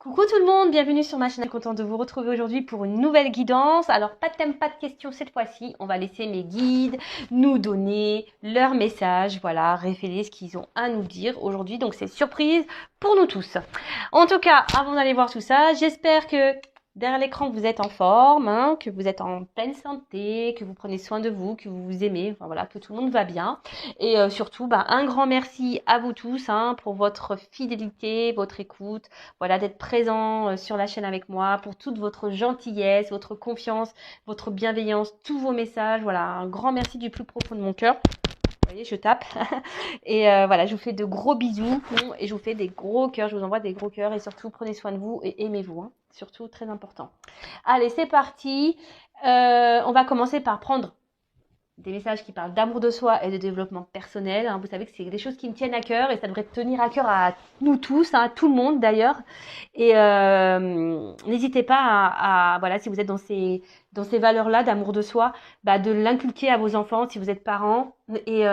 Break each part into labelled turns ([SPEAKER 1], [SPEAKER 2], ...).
[SPEAKER 1] Coucou tout le monde, bienvenue sur ma chaîne. Je suis contente de vous retrouver aujourd'hui pour une nouvelle guidance. Alors pas de thème, pas de questions cette fois-ci. On va laisser mes guides nous donner leur message, voilà, révéler ce qu'ils ont à nous dire aujourd'hui. Donc c'est surprise pour nous tous. En tout cas, avant d'aller voir tout ça, j'espère que derrière l'écran vous êtes en forme, hein, que vous êtes en pleine santé, que vous prenez soin de vous, que vous vous aimez, enfin voilà, que tout le monde va bien. Et surtout, un grand merci à vous tous pour votre fidélité, votre écoute. Voilà, d'être présent sur la chaîne avec moi, pour toute votre gentillesse, votre confiance, votre bienveillance, tous vos messages. Voilà, un grand merci du plus profond de mon cœur. Vous voyez, je tape. Et voilà, je vous fais de gros bisous et je vous fais des gros cœurs. Je vous envoie des gros cœurs et surtout, prenez soin de vous et aimez-vous. Surtout, très important. Allez, c'est parti. On va commencer par prendre des messages qui parlent d'amour de soi et de développement personnel. Vous savez que c'est des choses qui me tiennent à cœur et ça devrait tenir à cœur à nous tous, à tout le monde d'ailleurs. Et n'hésitez pas voilà, si vous êtes dans ces valeurs-là d'amour de soi, de l'inculquer à vos enfants si vous êtes parents et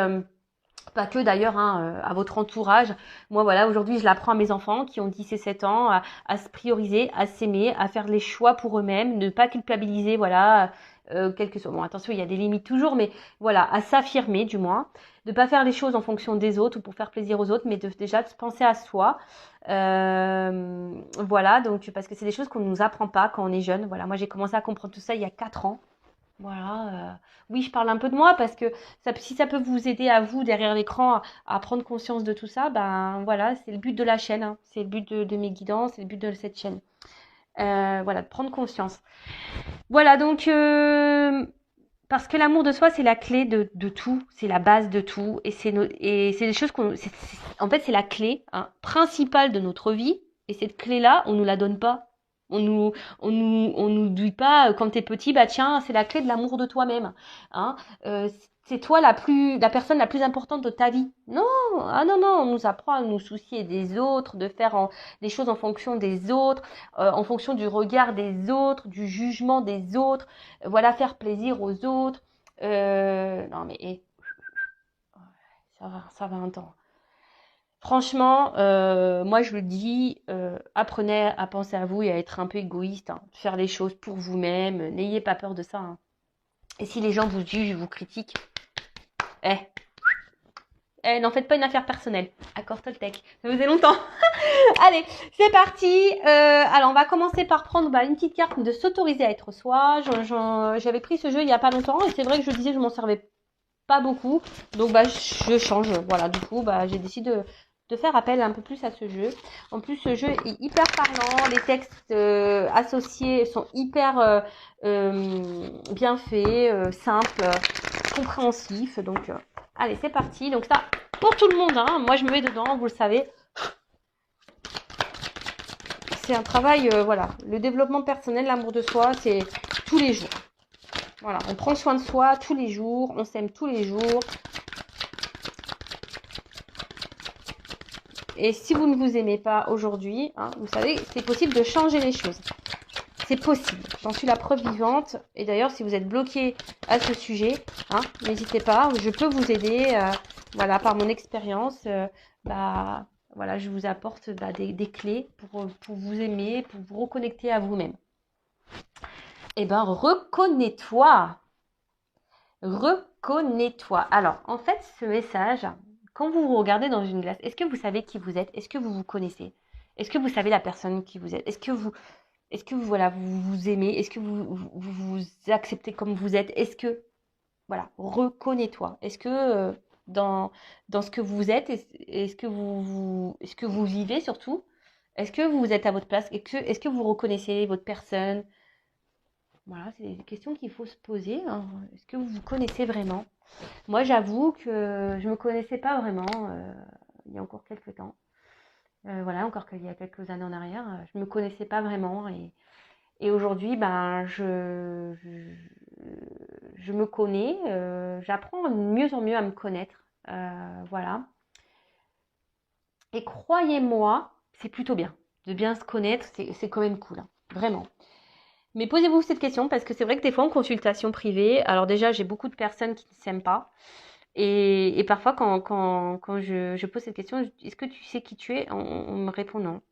[SPEAKER 1] pas que d'ailleurs à votre entourage. Moi voilà, aujourd'hui je l'apprends à mes enfants qui ont 10 et 7 ans à se prioriser, à s'aimer, à faire les choix pour eux-mêmes, ne pas culpabiliser, voilà, quel que soit. Bon, attention, il y a des limites toujours, mais voilà, à s'affirmer du moins, de pas faire les choses en fonction des autres ou pour faire plaisir aux autres, mais déjà de penser à soi. Voilà, donc parce que c'est des choses qu'on ne nous apprend pas quand on est jeune. Voilà, moi j'ai commencé à comprendre tout ça il y a 4 ans. Voilà, oui, je parle un peu de moi parce que si ça peut vous aider à vous derrière l'écran à prendre conscience de tout ça, voilà, c'est le but de la chaîne, c'est le but de mes guidances, c'est le but de cette chaîne. Voilà, de prendre conscience. Voilà, donc parce que l'amour de soi, c'est la clé de tout, c'est la base de tout, et c'est des choses en fait, c'est la clé principale de notre vie, et cette clé-là, on nous la donne pas. On nous dit pas quand t'es petit, tiens, c'est la clé de l'amour de toi-même. Hein. C'est toi la personne la plus importante de ta vie. Non, non, on nous apprend à nous soucier des autres, de faire les choses en fonction des autres, en fonction du regard des autres, du jugement des autres. Voilà, faire plaisir aux autres. Non mais ça va un temps. Franchement, moi je le dis, apprenez à penser à vous et à être un peu égoïste, faire les choses pour vous-même, n'ayez pas peur de ça. Et si les gens vous jugent, vous critiquent, eh, n'en faites pas une affaire personnelle. Accord Toltec, ça faisait longtemps. Allez, c'est parti. Alors on va commencer par prendre une petite carte de s'autoriser à être soi. J'avais pris ce jeu il y a pas longtemps et c'est vrai que je disais que je m'en servais pas beaucoup, donc je change. Voilà, du coup j'ai décidé de faire appel un peu plus à ce jeu. En plus, ce jeu est hyper parlant, les textes associés sont hyper bien faits, simples, compréhensifs. Donc, allez, c'est parti. Donc ça, pour tout le monde, moi je me mets dedans, vous le savez. C'est un travail, voilà, le développement personnel, l'amour de soi, c'est tous les jours. Voilà, on prend soin de soi tous les jours, on s'aime tous les jours. Et si vous ne vous aimez pas aujourd'hui, vous savez, c'est possible de changer les choses. C'est possible. J'en suis la preuve vivante. Et d'ailleurs, si vous êtes bloqué à ce sujet, n'hésitez pas. Je peux vous aider. Voilà, par mon expérience, voilà, je vous apporte des clés pour vous aimer, pour vous reconnecter à vous-même. Eh ben, reconnais-toi. Reconnais-toi. Alors, en fait, ce message, quand vous vous regardez dans une glace, est-ce que vous savez qui vous êtes? Est-ce que vous vous connaissez? Est-ce que vous savez la personne qui vous êtes? Est-ce que voilà, vous vous aimez? Est-ce que vous acceptez comme vous êtes? Est-ce que, voilà, reconnais-toi. Est-ce que dans ce que vous êtes, est-ce que est-ce que vous vivez surtout? Est-ce que vous êtes à votre place? Est-ce que vous reconnaissez votre personne? Voilà, c'est des questions qu'il faut se poser. Est-ce que vous vous connaissez vraiment? Moi, j'avoue que je me connaissais pas vraiment il y a encore quelques temps. Voilà, encore qu'il y a quelques années en arrière, je me connaissais pas vraiment. Et aujourd'hui, je me connais. J'apprends de mieux en mieux à me connaître. Voilà. Et croyez-moi, c'est plutôt bien. De bien se connaître, c'est quand même cool. Vraiment. Mais posez-vous cette question parce que c'est vrai que des fois en consultation privée, alors déjà j'ai beaucoup de personnes qui ne s'aiment pas et parfois quand je pose cette question, est-ce que tu sais qui tu es, on me répond non.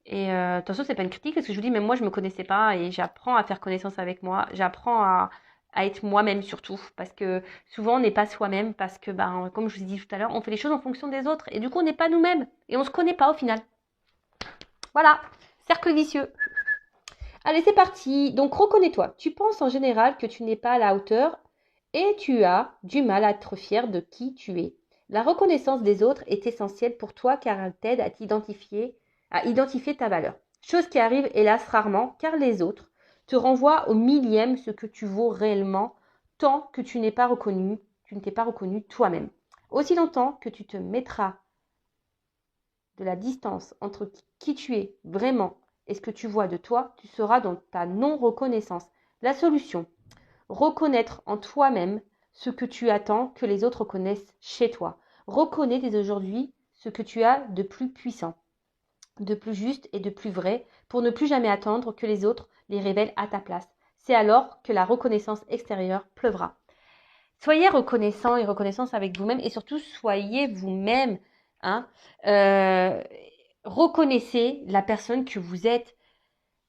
[SPEAKER 1] Et attention, c'est pas une critique, parce que je vous dis, même moi, je me connaissais pas et j'apprends à faire connaissance avec moi. J'apprends à être moi-même surtout, parce que souvent, on n'est pas soi-même, parce que, ben, comme je vous ai dit tout à l'heure, on fait les choses en fonction des autres et du coup, on n'est pas nous-mêmes et on se connaît pas au final. Voilà, cercle vicieux. Allez, c'est parti. Donc, reconnais-toi. Tu penses en général que tu n'es pas à la hauteur et tu as du mal à être fier de qui tu es. La reconnaissance des autres est essentielle pour toi car elle t'aide à identifier ta valeur. Chose qui arrive hélas rarement car les autres te renvoient au millième ce que tu vaux réellement tant que tu ne t'es pas reconnu toi-même. Aussi longtemps que tu te mettras de la distance entre qui tu es vraiment et ce que tu vois de toi, tu seras dans ta non-reconnaissance. La solution, reconnaître en toi-même ce que tu attends que les autres reconnaissent chez toi. Reconnais dès aujourd'hui ce que tu as de plus puissant, de plus juste et de plus vrai pour ne plus jamais attendre que les autres les révèlent à ta place. C'est alors que la reconnaissance extérieure pleuvra. Soyez reconnaissant et reconnaissance avec vous-même et surtout soyez vous-même. Hein. Euh, Reconnaissez la personne que vous êtes.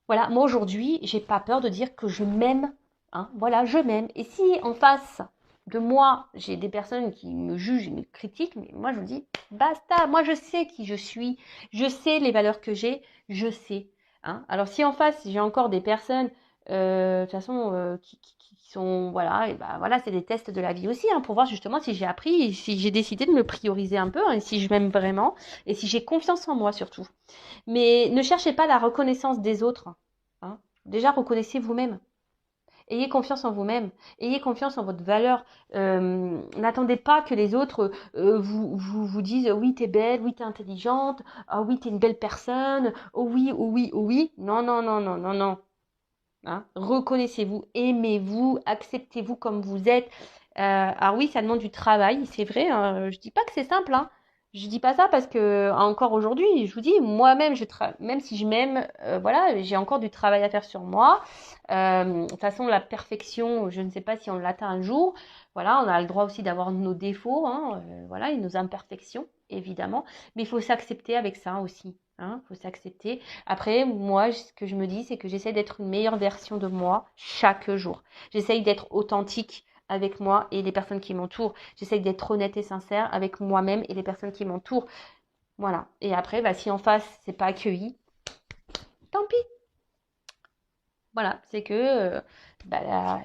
[SPEAKER 1] Voilà, moi aujourd'hui, j'ai pas peur de dire que je m'aime. Hein. Voilà, je m'aime. Et si en face de moi, j'ai des personnes qui me jugent et me critiquent, mais moi je vous dis, basta, moi je sais qui je suis, je sais les valeurs que j'ai, je sais. Hein. Alors si en face, j'ai encore des personnes, de toute façon, qui sont, voilà, et ben voilà, c'est des tests de la vie aussi, hein, pour voir justement si j'ai appris, si j'ai décidé de me prioriser un peu, hein, et si je m'aime vraiment, et si j'ai confiance en moi surtout. Mais ne cherchez pas la reconnaissance des autres. Hein. Déjà, reconnaissez vous-même. Ayez confiance en vous-même. Ayez confiance en votre valeur. N'attendez pas que les autres vous disent oui, t'es belle, oui, t'es intelligente, ah oui, t'es une belle personne, oh oui, oh oui, oh oui. Non, non, non, non, non, non. Hein. Reconnaissez-vous, aimez-vous, acceptez-vous comme vous êtes. Alors oui, ça demande du travail, c'est vrai. Hein. Je dis pas que c'est simple. Hein. Je dis pas ça parce que encore aujourd'hui, je vous dis, moi-même, même si je m'aime, voilà, j'ai encore du travail à faire sur moi. De toute façon, la perfection, je ne sais pas si on l'atteint un jour. Voilà, on a le droit aussi d'avoir nos défauts, hein, voilà, et nos imperfections, évidemment. Mais il faut s'accepter avec ça aussi. Hein, faut s'accepter. Après, moi, ce que je me dis, c'est que j'essaie d'être une meilleure version de moi chaque jour. J'essaye d'être authentique avec moi et les personnes qui m'entourent. J'essaye d'être honnête et sincère avec moi-même et les personnes qui m'entourent. Voilà. Et après, bah, si en face, c'est pas accueilli, tant pis. Voilà. C'est que bah,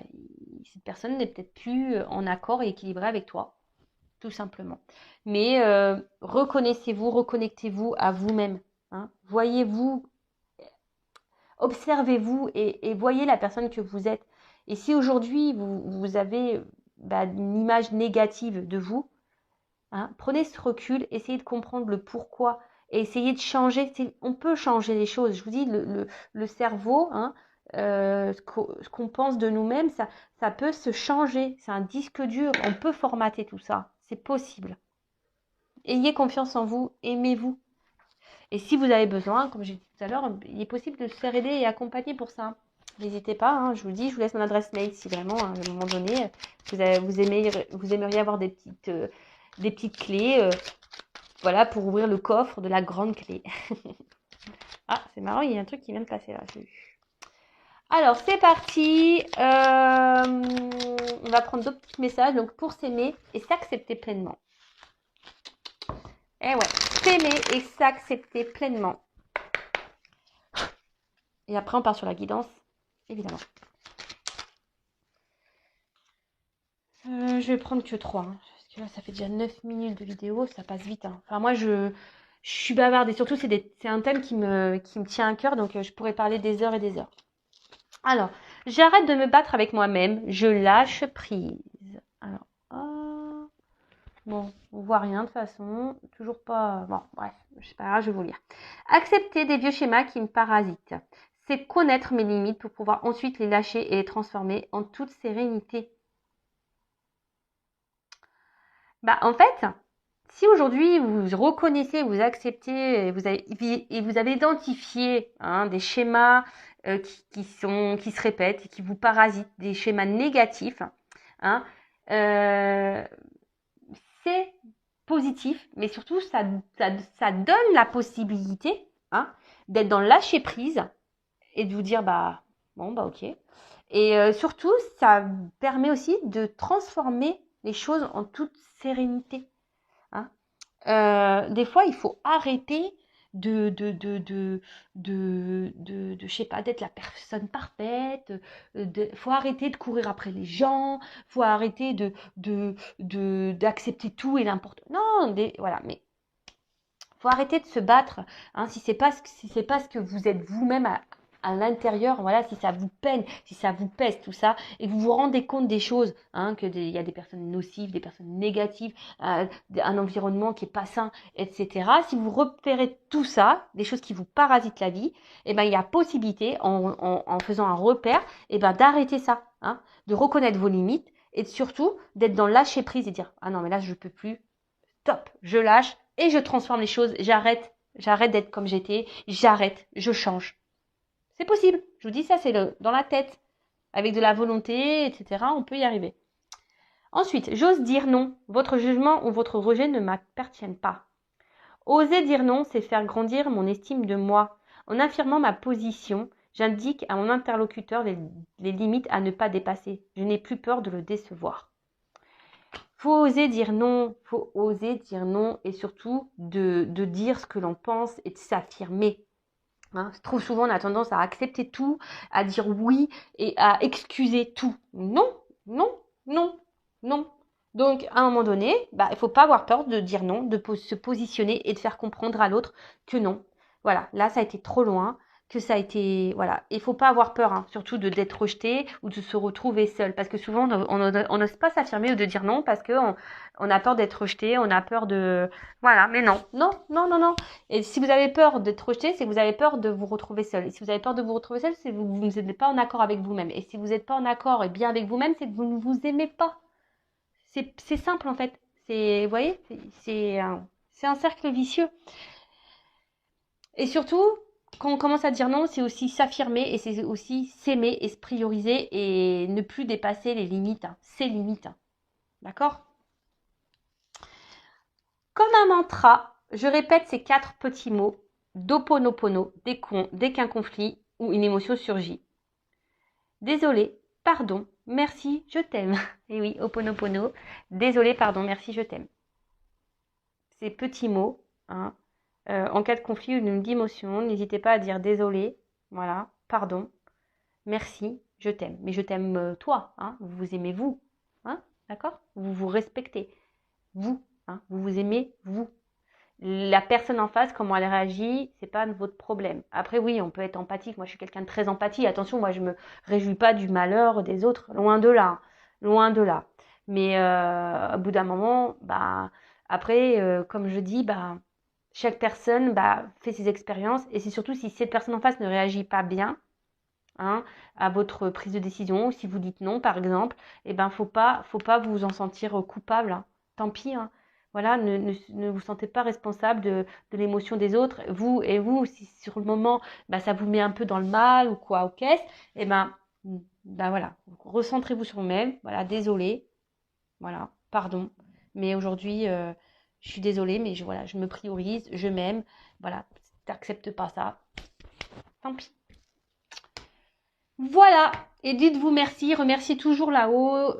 [SPEAKER 1] cette personne n'est peut-être plus en accord et équilibrée avec toi. Tout simplement. Mais reconnaissez-vous, reconnectez-vous à vous-même. Hein. Voyez-vous, observez-vous et voyez la personne que vous êtes. Et si aujourd'hui vous avez une image négative de vous, hein, prenez ce recul, essayez de comprendre le pourquoi et essayez de changer. On peut changer les choses. Je vous dis, le cerveau, hein, ce qu'on pense de nous-mêmes, ça peut se changer. C'est un disque dur. On peut formater tout ça. C'est possible. Ayez confiance en vous, aimez-vous. Et si vous avez besoin, comme j'ai dit tout à l'heure, il est possible de se faire aider et accompagner pour ça. N'hésitez pas, hein, je vous le dis, je vous laisse mon adresse mail si vraiment, hein, à un moment donné, vous aimeriez avoir des petites clés voilà, pour ouvrir le coffre de la grande clé. Ah, c'est marrant, il y a un truc qui vient de passer là. Alors, c'est parti. On va prendre d'autres petits messages. Donc, pour s'aimer et s'accepter pleinement. Eh ouais, s'aimer et s'accepter pleinement. Et après, on part sur la guidance, évidemment. Je vais prendre que 3. Hein, parce que là, ça fait déjà 9 minutes de vidéo. Ça passe vite. Hein. Enfin, moi, je suis bavarde. Et surtout, c'est un thème qui me tient à cœur. Donc, je pourrais parler des heures et des heures. Alors, j'arrête de me battre avec moi-même. Je lâche prise. Alors, bon, on voit rien de toute façon. Toujours pas... Bon, bref, c'est pas grave, je vais vous lire. Accepter des vieux schémas qui me parasitent. C'est connaître mes limites pour pouvoir ensuite les lâcher et les transformer en toute sérénité. Bah, en fait, si aujourd'hui vous reconnaissez, vous acceptez et vous avez identifié des schémas qui se répètent et qui vous parasitent, des schémas négatifs, hein, c'est positif, mais surtout ça donne la possibilité d'être dans le lâcher prise et de vous dire bah bon bah ok. Et surtout, ça permet aussi de transformer les choses en toute sérénité. Hein. Des fois, il faut arrêter je sais pas, d'être la personne parfaite. Faut arrêter de courir après les gens. Faut arrêter d'accepter tout et n'importe. Non, voilà, mais faut arrêter de se battre. Hein, si c'est pas ce que vous êtes vous-même à l'intérieur, voilà, si ça vous peine, si ça vous pèse, tout ça, et que vous vous rendez compte des choses, hein, il y a des personnes nocives, des personnes négatives, un environnement qui est pas sain, etc. Si vous repérez tout ça, des choses qui vous parasitent la vie, eh ben, il y a possibilité, en faisant un repère, eh ben, d'arrêter ça, hein, de reconnaître vos limites, et surtout, d'être dans le lâcher prise et dire, ah non, mais là, je peux plus, stop, je lâche, et je transforme les choses, j'arrête d'être comme j'étais, j'arrête, je change. C'est possible. Je vous dis ça, c'est dans la tête. Avec de la volonté, etc., on peut y arriver. Ensuite, j'ose dire non. Votre jugement ou votre rejet ne m'appartiennent pas. Oser dire non, c'est faire grandir mon estime de moi. En affirmant ma position, j'indique à mon interlocuteur les limites à ne pas dépasser. Je n'ai plus peur de le décevoir. Faut oser dire non, et surtout de dire ce que l'on pense et de s'affirmer. Hein, trop souvent, on a tendance à accepter tout, à dire oui et à excuser tout. Non, non, non, non. Donc, à un moment donné, bah, il ne faut pas avoir peur de dire non, de se positionner et de faire comprendre à l'autre que non. Voilà, là, ça a été trop loin, que ça a été... Voilà, il ne faut pas avoir peur, hein, surtout d'être rejeté ou de se retrouver seul. Parce que souvent, on n'ose pas s'affirmer ou de dire non parce qu'on a peur d'être rejeté, on a peur de... Voilà, mais non, non, non, non, non. Et si vous avez peur d'être rejeté, c'est que vous avez peur de vous retrouver seul. Et si vous avez peur de vous retrouver seul, c'est que vous n'êtes pas en accord avec vous-même. Et si vous n'êtes pas en accord et bien avec vous-même, c'est que vous ne vous aimez pas. C'est simple en fait. Vous voyez, c'est un cercle vicieux. Et surtout, quand on commence à dire non, c'est aussi s'affirmer et c'est aussi s'aimer et se prioriser et ne plus dépasser les limites, hein, ses limites. Hein. D'accord ? Comme un mantra, je répète ces 4 petits mots d'Ho'oponopono dès qu'un conflit ou une émotion surgit. Désolé, pardon, merci, je t'aime. Et oui, Ho'oponopono, désolé, pardon, merci, je t'aime. Ces petits mots, hein, en cas de conflit ou d'une émotion, n'hésitez pas à dire désolé, voilà, pardon, merci, je t'aime. Mais je t'aime toi, hein, vous vous aimez vous, hein, d'accord ? Vous vous respectez, vous, hein, vous vous aimez vous. La personne en face, comment elle réagit, c'est pas votre problème. Après, oui, on peut être empathique. Moi, je suis quelqu'un de très empathique. Attention, moi, je me réjouis pas du malheur des autres. Loin de là. Loin de là. Mais au bout d'un moment, bah, après, comme je dis, bah, chaque personne bah, fait ses expériences. Et c'est surtout si cette personne en face ne réagit pas bien, hein, à votre prise de décision, ou si vous dites non, par exemple, eh ben, faut pas vous en sentir coupable. Hein. Tant pis, hein. Voilà, ne vous sentez pas responsable de l'émotion des autres. Vous, si sur le moment, bah, ça vous met un peu dans le mal ou quoi, ok, eh ben, voilà, recentrez-vous sur vous-même. Voilà, désolé, voilà, pardon. Mais aujourd'hui, je suis désolée, mais voilà, je me priorise, je m'aime. Voilà, si t'acceptes pas ça, tant pis. Voilà, et dites-vous merci, remerciez toujours là-haut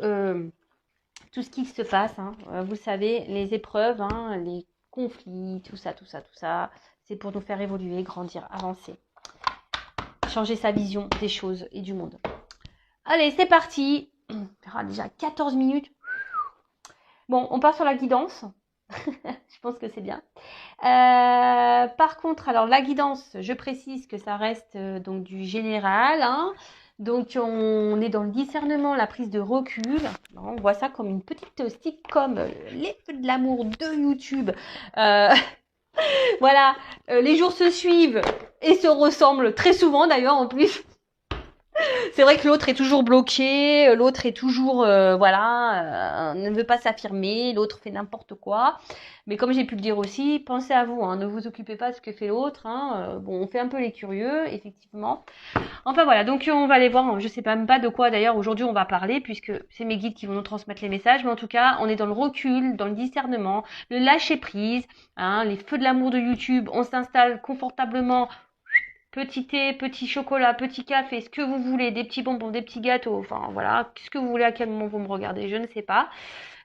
[SPEAKER 1] tout ce qui se passe. Hein. Vous savez, les épreuves, hein, les conflits, tout ça, c'est pour nous faire évoluer, grandir, avancer, changer sa vision des choses et du monde. Allez, c'est parti. Déjà 14 minutes. Bon, on part sur la guidance. Je pense que c'est bien. Par contre, alors la guidance, je précise que ça reste donc du général. Hein. Donc on est dans le discernement, la prise de recul. On voit ça comme une petite sitcom, les feux de l'amour de YouTube. Voilà, les jours se suivent et se ressemblent très souvent d'ailleurs en plus. C'est vrai que l'autre est toujours bloqué, l'autre est toujours, ne veut pas s'affirmer, l'autre fait n'importe quoi. Mais comme j'ai pu le dire aussi, pensez à vous, hein, ne vous occupez pas de ce que fait l'autre. Hein, bon, on fait un peu les curieux, effectivement. Enfin voilà, donc on va aller voir, je sais même pas de quoi d'ailleurs aujourd'hui on va parler, puisque c'est mes guides qui vont nous transmettre les messages. Mais en tout cas, on est dans le recul, dans le discernement, le lâcher prise, hein, les feux de l'amour de YouTube, on s'installe confortablement petit thé, petit chocolat, petit café, ce que vous voulez, des petits bonbons, des petits gâteaux, enfin voilà, ce que vous voulez, à quel moment vous me regardez, je ne sais pas.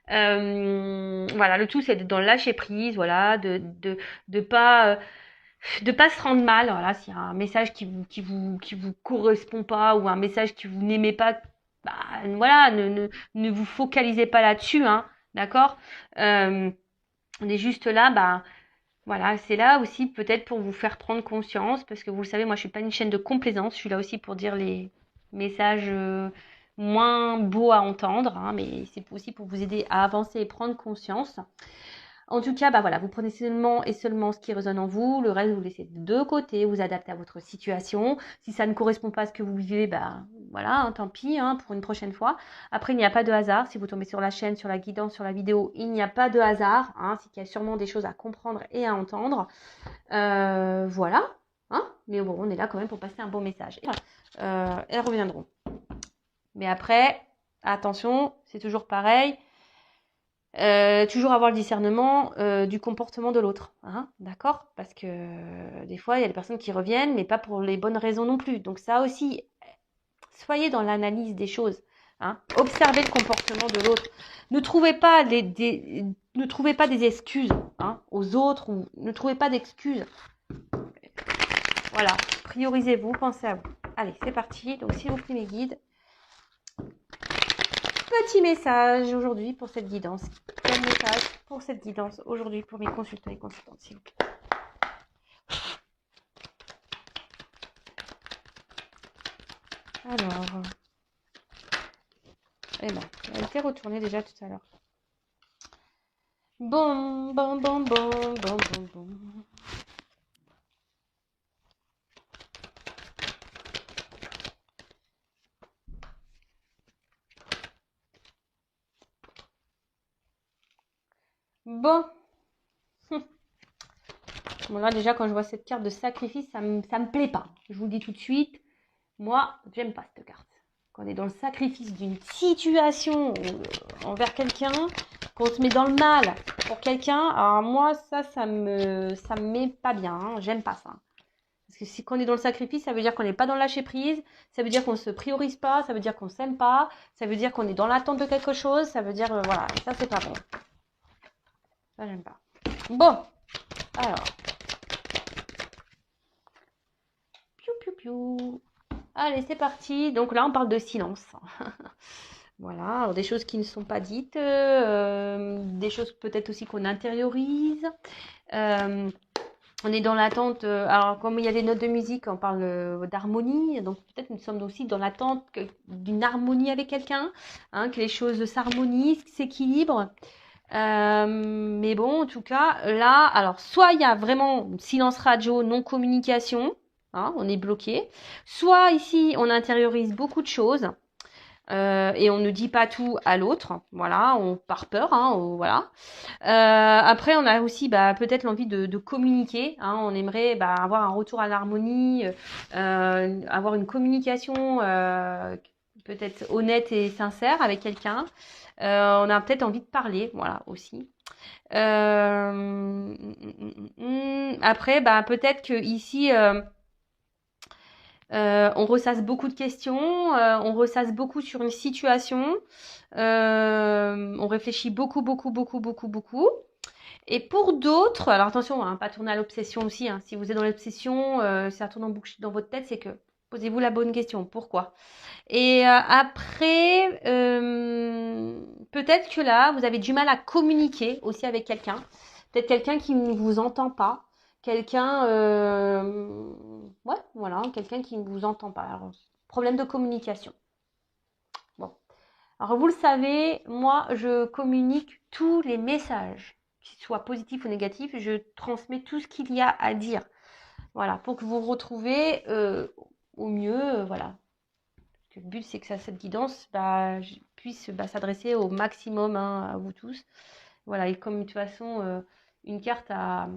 [SPEAKER 1] Voilà, le tout c'est d'être dans le lâcher prise, voilà, de pas se rendre mal, voilà, s'il y a un message qui vous correspond pas ou un message que vous n'aimez pas, bah voilà, ne vous focalisez pas là-dessus, hein, d'accord. On est juste là, bah voilà, c'est là aussi peut-être pour vous faire prendre conscience, parce que vous le savez, moi je suis pas une chaîne de complaisance, je suis là aussi pour dire les messages moins beaux à entendre, hein, mais c'est aussi pour vous aider à avancer et prendre conscience. En tout cas, bah voilà, vous prenez seulement et seulement ce qui résonne en vous, le reste vous laissez de côté, vous adaptez à votre situation. Si ça ne correspond pas à ce que vous vivez, bah voilà, hein, tant pis, hein, pour une prochaine fois. Après, il n'y a pas de hasard. Si vous tombez sur la chaîne, sur la guidance, sur la vidéo, il n'y a pas de hasard. Hein, c'est qu'il y a sûrement des choses à comprendre et à entendre. Voilà. Hein, mais bon, on est là quand même pour passer un bon message. Elles reviendront. Mais après, attention, c'est toujours pareil. Toujours avoir le discernement du comportement de l'autre, hein, d'accord? Parce que des fois, il y a des personnes qui reviennent, mais pas pour les bonnes raisons non plus. Donc ça aussi, soyez dans l'analyse des choses, hein. Observez le comportement de l'autre. Ne trouvez pas ne trouvez pas des excuses, hein, aux autres, ou ne trouvez pas d'excuses. Voilà, priorisez-vous, pensez à vous. Allez, c'est parti. Donc, s'il vous plaît, mes guides, petit message aujourd'hui pour cette guidance. Quel message pour cette guidance aujourd'hui pour mes consultants et consultantes, s'il vous plaît. Alors, eh ben, elle a été retournée déjà tout à l'heure. Bon. Bon. Bon, là, déjà, quand je vois cette carte de sacrifice, ça me plaît pas. Je vous le dis tout de suite. Moi, j'aime pas cette carte. Quand on est dans le sacrifice d'une situation envers quelqu'un, qu'on se met dans le mal pour quelqu'un, alors moi, ça me met pas bien. Hein. J'aime pas ça. Parce que si on est dans le sacrifice, ça veut dire qu'on n'est pas dans le lâcher prise, ça veut dire qu'on ne se priorise pas, ça veut dire qu'on ne s'aime pas, ça veut dire qu'on est dans l'attente de quelque chose, ça veut dire, voilà, ça c'est pas bon. Ça, j'aime pas. Bon, alors. Piou. Allez, c'est parti. Donc là, on parle de silence. Voilà, alors des choses qui ne sont pas dites, des choses peut-être aussi qu'on intériorise. On est dans l'attente, alors comme il y a des notes de musique, on parle d'harmonie, donc peut-être nous sommes aussi dans l'attente d'une harmonie avec quelqu'un, hein, que les choses s'harmonisent, s'équilibrent. Mais bon, en tout cas, là, alors soit il y a vraiment silence radio, non-communication, hein, on est bloqué, soit ici on intériorise beaucoup de choses. Et on ne dit pas tout à l'autre, voilà, on par peur, hein, voilà. Après, on a aussi peut-être l'envie de communiquer, hein, on aimerait avoir un retour à l'harmonie, avoir une communication peut-être honnête et sincère avec quelqu'un. On a peut-être envie de parler, voilà, aussi. Après, peut-être que ici on ressasse beaucoup de questions, on ressasse beaucoup sur une situation, on réfléchit beaucoup. Et pour d'autres, alors attention, hein, pas tourner à l'obsession aussi, hein, si vous êtes dans l'obsession, si ça tourne en boucle dans votre tête, c'est que posez-vous la bonne question, pourquoi? Et après, peut-être que là, vous avez du mal à communiquer aussi avec quelqu'un, peut-être quelqu'un qui ne vous entend pas, quelqu'un, ouais, voilà, quelqu'un qui ne vous entend pas. Alors, problème de communication. Bon, alors vous le savez, moi, je communique tous les messages, qu'ils soient positifs ou négatifs, je transmets tout ce qu'il y a à dire. Voilà, pour que vous vous retrouvez au mieux, voilà. Parce que le but, c'est que cette guidance puisse s'adresser au maximum, hein, à vous tous. Voilà, et comme de toute façon, une carte a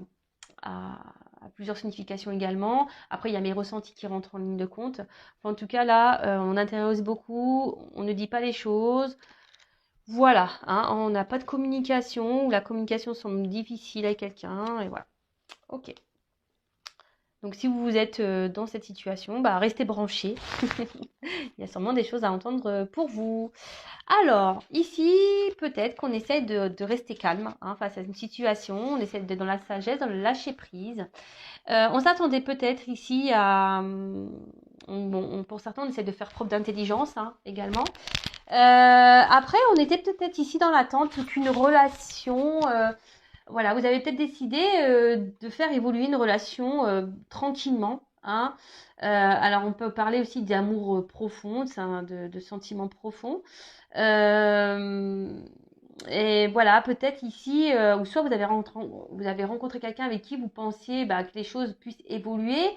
[SPEAKER 1] plusieurs significations également. Après, il y a mes ressentis qui rentrent en ligne de compte. Enfin, en tout cas, là, on intéresse beaucoup, on ne dit pas les choses. Voilà, hein, on n'a pas de communication, ou la communication semble difficile à quelqu'un, et voilà. Ok. Donc si vous êtes dans cette situation, bah, restez branchés. Il y a sûrement des choses à entendre pour vous. Alors, ici, peut-être qu'on essaie de rester calme hein, face à une situation. On essaie d'être dans la sagesse, dans le lâcher prise. On s'attendait peut-être ici à... pour certains, on essaie de faire preuve d'intelligence hein, également. Après, on était peut-être ici dans l'attente qu'une relation... voilà, vous avez peut-être décidé de faire évoluer une relation tranquillement. Hein. Alors, on peut parler aussi d'amour profond, de sentiments profonds. Et voilà, peut-être ici, ou soit vous avez rencontré quelqu'un avec qui vous pensiez bah, que les choses puissent évoluer,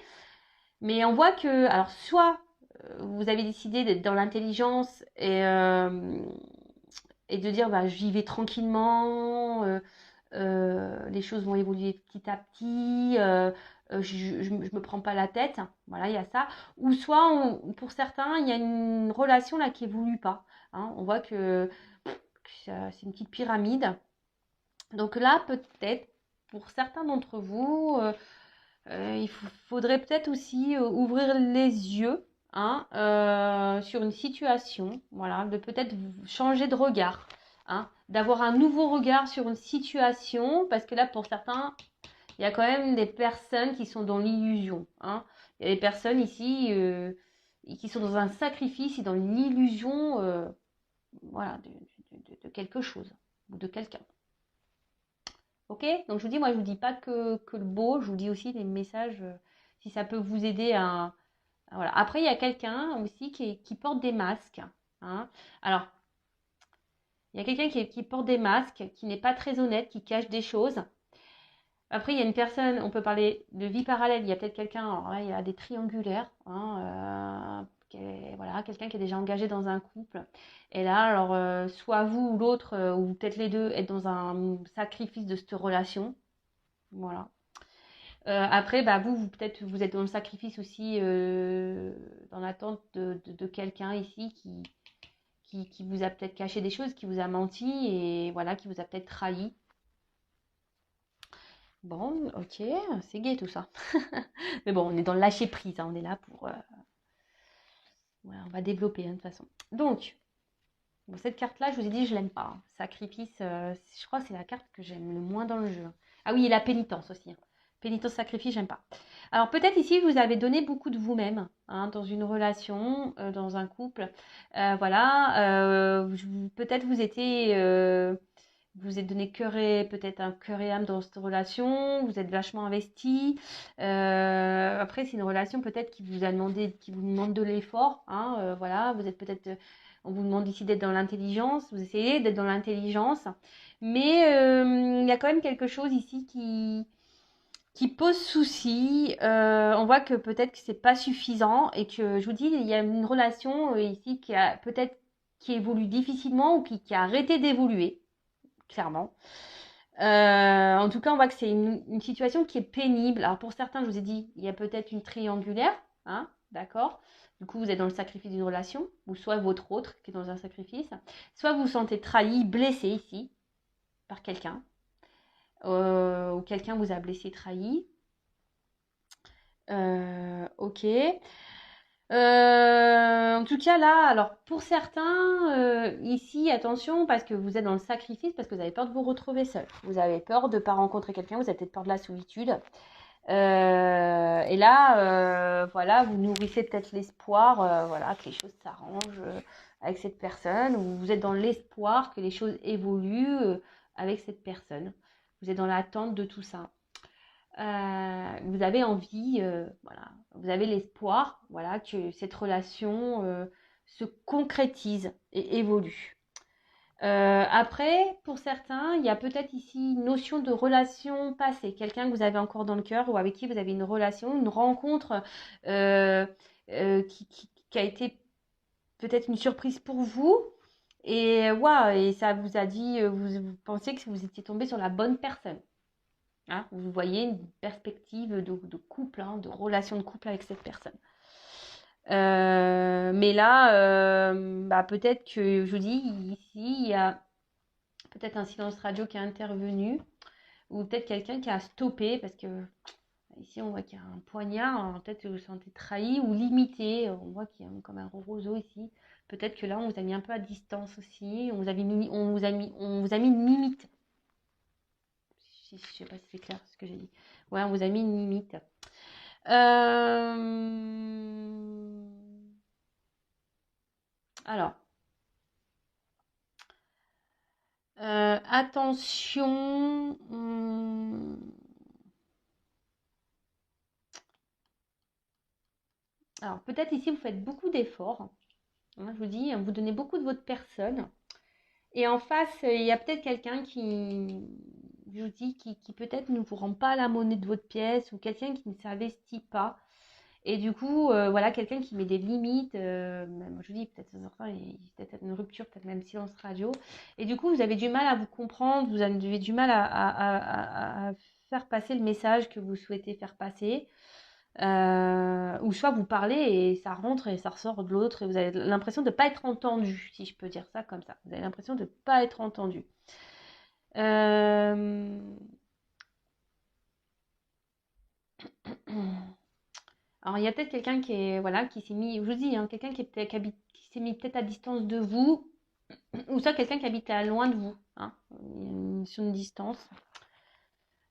[SPEAKER 1] mais on voit que, alors soit vous avez décidé d'être dans l'intelligence et de dire bah, j'y vais tranquillement, les choses vont évoluer petit à petit, je me prends pas la tête, voilà, il y a ça. Ou soit, pour certains, il y a une relation là qui évolue pas. Hein. On voit que c'est une petite pyramide. Donc là, peut-être, pour certains d'entre vous, il faudrait peut-être aussi ouvrir les yeux hein, sur une situation, voilà, de peut-être changer de regard, hein, d'avoir un nouveau regard sur une situation, parce que là, pour certains, il y a quand même des personnes qui sont dans l'illusion. Hein. Il y a des personnes ici qui sont dans un sacrifice et dans l'illusion voilà, de quelque chose ou de quelqu'un. Ok? Donc je vous dis, moi je vous dis pas que le beau, je vous dis aussi des messages, si ça peut vous aider à... Voilà. Après, il y a quelqu'un aussi qui porte des masques. Hein. Alors, il y a quelqu'un qui porte des masques, qui n'est pas très honnête, qui cache des choses. Après, il y a une personne, on peut parler de vie parallèle, il y a peut-être quelqu'un, alors là, il y a des triangulaires, hein, voilà, quelqu'un qui est déjà engagé dans un couple. Et là, alors, soit vous ou l'autre, ou peut-être les deux, êtes dans un sacrifice de cette relation. Voilà. Après, bah, peut-être, vous êtes dans le sacrifice aussi, dans l'attente de quelqu'un ici qui vous a peut-être caché des choses, qui vous a menti et voilà, qui vous a peut-être trahi. Bon, ok, c'est gai tout ça. Mais bon, on est dans le lâcher prise, hein, on est là pour... voilà, on va développer hein, de toute façon. Donc, bon, cette carte-là, je vous ai dit, je l'aime pas. Hein. Sacrifice, je crois que c'est la carte que j'aime le moins dans le jeu. Ah oui, et la pénitence aussi. Hein. Pénitence, sacrifice, j'aime pas. Alors peut-être ici, vous avez donné beaucoup de vous-même hein, dans une relation, dans un couple. Voilà, peut-être vous étiez... vous êtes donné peut-être un cœur et âme dans cette relation, vous êtes vachement investi. Après, c'est une relation peut-être qui vous demande de l'effort. Hein, voilà, vous êtes peut-être, on vous demande ici d'être dans l'intelligence, vous essayez d'être dans l'intelligence, mais il y a quand même quelque chose ici qui pose souci. On voit que peut-être que c'est pas suffisant et que je vous dis, il y a une relation ici qui évolue difficilement ou qui a arrêté d'évoluer clairement. En tout cas, on voit que c'est une situation qui est pénible. Alors pour certains, je vous ai dit, il y a peut-être une triangulaire, hein, d'accord. Du coup, vous êtes dans le sacrifice d'une relation, ou soit votre autre qui est dans un sacrifice, soit vous vous sentez trahi, blessé ici par quelqu'un, ou quelqu'un vous a blessé, trahi. Ok. En tout cas, là, alors pour certains, ici, attention, parce que vous êtes dans le sacrifice, parce que vous avez peur de vous retrouver seul. Vous avez peur de ne pas rencontrer quelqu'un, vous avez peut-être peur de la solitude. Et là, voilà, vous nourrissez peut-être l'espoir, voilà, que les choses s'arrangent avec cette personne, ou vous êtes dans l'espoir que les choses évoluent avec cette personne. Vous êtes dans l'attente de tout ça. Vous avez envie, voilà, vous avez l'espoir, voilà, que cette relation se concrétise et évolue. Après, pour certains, il y a peut-être ici une notion de relation passée, quelqu'un que vous avez encore dans le cœur ou avec qui vous avez une relation, une rencontre qui a été peut-être une surprise pour vous. Et, et ça vous a dit, vous pensez que vous étiez tombé sur la bonne personne. Hein, vous voyez une perspective de couple, hein, de relation de couple avec cette personne. Mais là, bah, peut-être que, je vous dis, ici, il y a peut-être un silence radio qui est intervenu, ou peut-être quelqu'un qui a stoppé, parce que Ici, on voit qu'il y a un poignard. Alors, peut-être que vous vous sentez trahi ou limité. On voit qu'il y a comme un roseau ici. Peut-être que là, on vous a mis un peu à distance aussi. On vous a mis une limite. Je ne sais pas si c'est clair ce que j'ai dit. Ouais, on vous a mis une limite. Alors, attention. Alors, peut-être ici, vous faites beaucoup d'efforts. Hein, je vous dis, vous donnez beaucoup de votre personne. Et en face, il y a peut-être quelqu'un qui, je vous dis, qui peut-être ne vous rend pas la monnaie de votre pièce ou quelqu'un qui ne s'investit pas. Et du coup, voilà, quelqu'un qui met des limites. Même, je vous dis, peut-être certains, il y a peut-être une rupture, peut-être même silence radio. Et du coup, vous avez du mal à vous comprendre, vous avez du mal à faire passer le message que vous souhaitez faire passer. Ou soit vous parlez et ça rentre et ça ressort de l'autre et vous avez l'impression de ne pas être entendu, si je peux dire ça comme ça. Vous avez l'impression de ne pas être entendu. Alors il y a peut-être quelqu'un qui est voilà qui s'est mis, je vous dis, hein, quelqu'un qui s'est mis peut-être à distance de vous, ou soit quelqu'un qui habite à loin de vous, hein, sur une distance.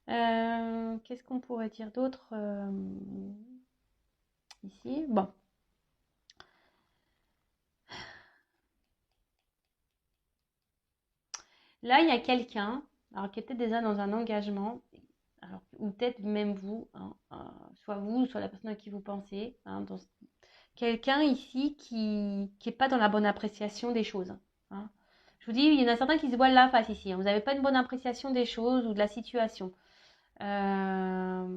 [SPEAKER 1] Qu'est-ce qu'on pourrait dire d'autre ici? Bon. Là, il y a quelqu'un, alors qui est peut-être déjà dans un engagement, alors, ou peut-être même vous, hein, soit vous, soit la personne à qui vous pensez, hein, quelqu'un ici qui n'est pas dans la bonne appréciation des choses. Hein. Je vous dis, il y en a certains qui se voilent la face ici. Hein. Vous n'avez pas une bonne appréciation des choses ou de la situation. Alors,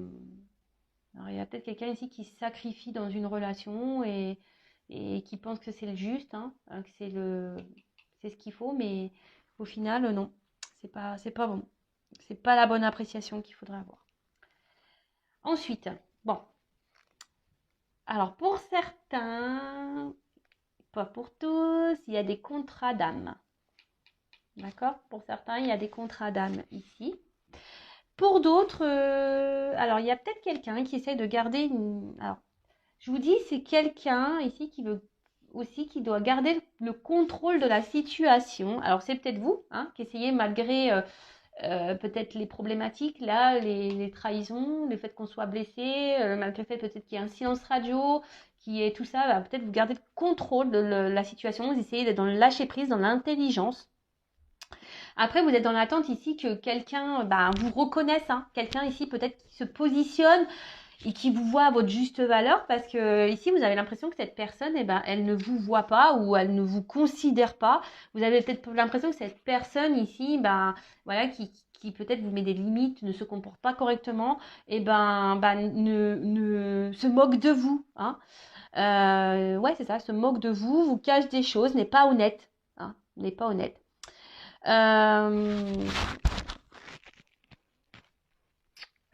[SPEAKER 1] il y a peut-être quelqu'un ici qui se sacrifie dans une relation et qui pense que c'est le juste, hein, que c'est ce qu'il faut, mais au final, non, c'est pas bon. C'est pas la bonne appréciation qu'il faudrait avoir. Ensuite, bon. Alors, pour certains, pas pour tous, il y a des contrats d'âme. D'accord? Pour certains, il y a des contrats d'âme ici. Pour d'autres, alors il y a peut-être quelqu'un qui essaie de garder une. Alors, je vous dis, c'est quelqu'un ici qui veut aussi qui doit garder le contrôle de la situation. Alors, c'est peut-être vous hein, qui essayez malgré peut-être les problématiques, là, les trahisons, le fait qu'on soit blessé, malgré le fait peut-être qu'il y ait un silence radio, qui est tout ça, bah, peut-être vous gardez le contrôle de la situation, vous essayez d'être dans le lâcher-prise, dans l'intelligence. Après, vous êtes dans l'attente ici que quelqu'un bah, vous reconnaisse, hein. Quelqu'un ici peut-être qui se positionne et qui vous voit à votre juste valeur parce que ici vous avez l'impression que cette personne eh ben, elle ne vous voit pas ou elle ne vous considère pas. Vous avez peut-être l'impression que cette personne ici ben, voilà, qui peut-être vous met des limites, ne se comporte pas correctement et ne se moque de vous. Hein. Ouais, c'est ça, se moque de vous, vous cache des choses, n'est pas honnête. Hein, n'est pas honnête.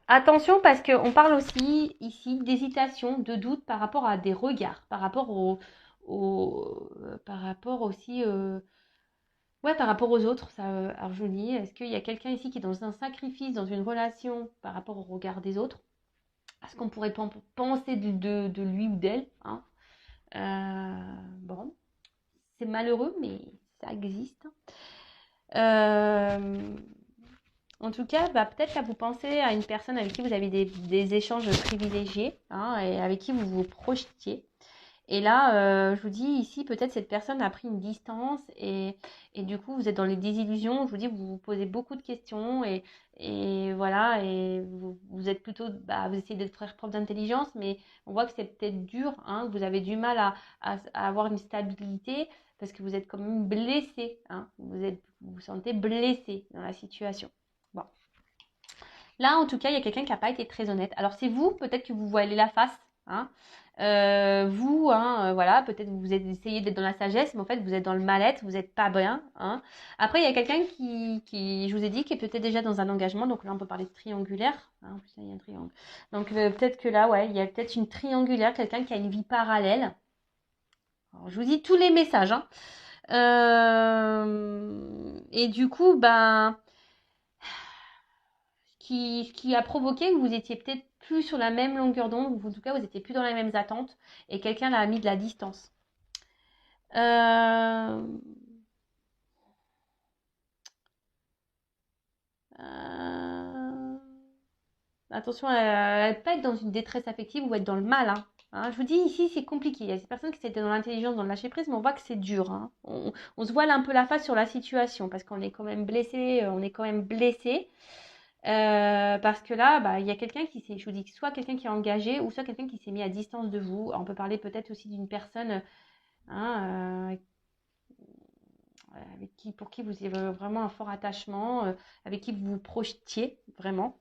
[SPEAKER 1] Attention parce qu'on parle aussi ici d'hésitation, de doute par rapport à des regards, par rapport par rapport aussi, ouais, par rapport aux autres. Ça, alors je dis, est-ce qu'il y a quelqu'un ici qui est dans un sacrifice, dans une relation par rapport au regard des autres? À ce qu'on pourrait penser de lui ou d'elle, hein? Bon, c'est malheureux, mais ça existe. En tout cas, bah, peut-être que vous pensez à une personne avec qui vous avez des échanges privilégiés hein, et avec qui vous vous projetiez. Et là, je vous dis ici, peut-être cette personne a pris une distance et du coup, vous êtes dans les désillusions. Je vous dis, vous vous posez beaucoup de questions et voilà, et vous êtes plutôt, bah, vous essayez de faire preuve d'intelligence, mais on voit que c'est peut-être dur, hein, que vous avez du mal à avoir une stabilité parce que vous êtes quand même blessé, hein, vous vous sentez blessé dans la situation. Bon. Là, en tout cas, il y a quelqu'un qui n'a pas été très honnête. Alors, c'est vous, peut-être que vous voilez la face. Hein. Vous, hein, voilà, peut-être vous essayez d'être dans la sagesse, mais en fait, vous êtes dans le mal-être, vous n'êtes pas bien. Hein. Après, il y a quelqu'un qui, je vous ai dit, qui est peut-être déjà dans un engagement. Donc là, on peut parler de triangulaire. Hein, en plus, il y a un triangle. Donc, peut-être que là, ouais, il y a peut-être une triangulaire, quelqu'un qui a une vie parallèle. Alors, je vous dis tous les messages. Hein. Et du coup, ben... qui a provoqué que vous étiez peut-être plus sur la même longueur d'onde, ou en tout cas, vous n'étiez plus dans les mêmes attentes, et quelqu'un l'a mis de la distance. Euh, euh, Attention à ne pas être dans une détresse affective ou être dans le mal. Hein, je vous dis, ici, c'est compliqué. Il y a ces personnes qui étaient dans l'intelligence, dans le lâcher-prise, mais on voit que c'est dur. Hein. On se voile un peu la face sur la situation parce qu'on est quand même blessé. Parce que là, bah, il y a quelqu'un qui s'est, je vous dis, soit quelqu'un qui est engagé ou soit quelqu'un qui s'est mis à distance de vous. On peut parler peut-être aussi d'une personne hein, pour qui vous avez vraiment un fort attachement, avec qui vous vous projetiez vraiment.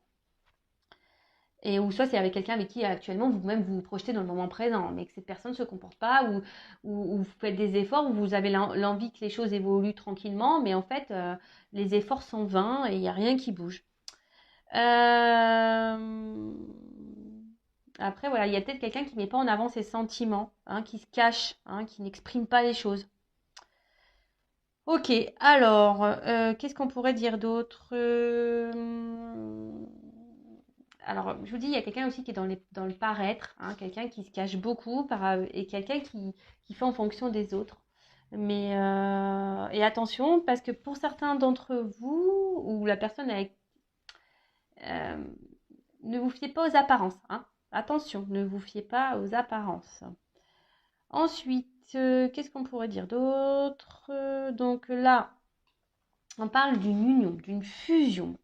[SPEAKER 1] Et ou soit c'est avec quelqu'un avec qui actuellement vous-même vous vous projetez dans le moment présent, mais que cette personne ne se comporte pas, ou vous faites des efforts, ou vous avez l'envie que les choses évoluent tranquillement, mais en fait, les efforts sont vains et il n'y a rien qui bouge. Après, voilà, il y a peut-être quelqu'un qui ne met pas en avant ses sentiments, hein, qui se cache, hein, qui n'exprime pas les choses. Ok, alors, qu'est-ce qu'on pourrait dire d'autre Alors, je vous dis, il y a quelqu'un aussi qui est dans le paraître, hein, quelqu'un qui se cache beaucoup et quelqu'un qui fait en fonction des autres. Mais, et attention, parce que pour certains d'entre vous, ou la personne avec... euh, ne vous fiez pas aux apparences. Hein. Attention, ne vous fiez pas aux apparences. Ensuite, qu'est-ce qu'on pourrait dire d'autre Donc là, on parle d'une union, d'une fusion.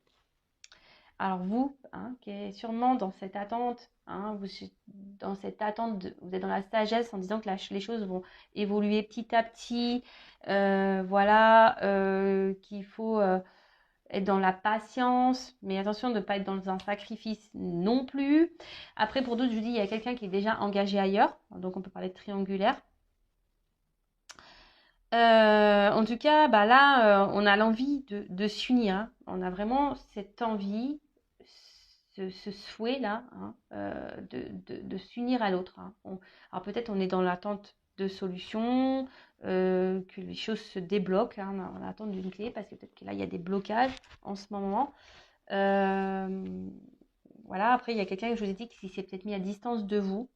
[SPEAKER 1] Alors vous, hein, qui est sûrement dans cette attente, hein, vous êtes dans la sagesse en disant que les choses vont évoluer petit à petit, voilà, qu'il faut être dans la patience, mais attention de ne pas être dans un sacrifice non plus. Après, pour d'autres, je vous dis, il y a quelqu'un qui est déjà engagé ailleurs, donc on peut parler de triangulaire. En tout cas, bah là, on a l'envie de s'unir. Hein. On a vraiment cette envie, ce souhait-là, hein, de s'unir à l'autre. Hein. Alors peut-être on est dans l'attente de solutions, que les choses se débloquent. Hein, on attend d'une clé parce que peut-être que là, il y a des blocages en ce moment. Voilà, après, il y a quelqu'un que je vous ai dit qui s'est peut-être mis à distance de vous.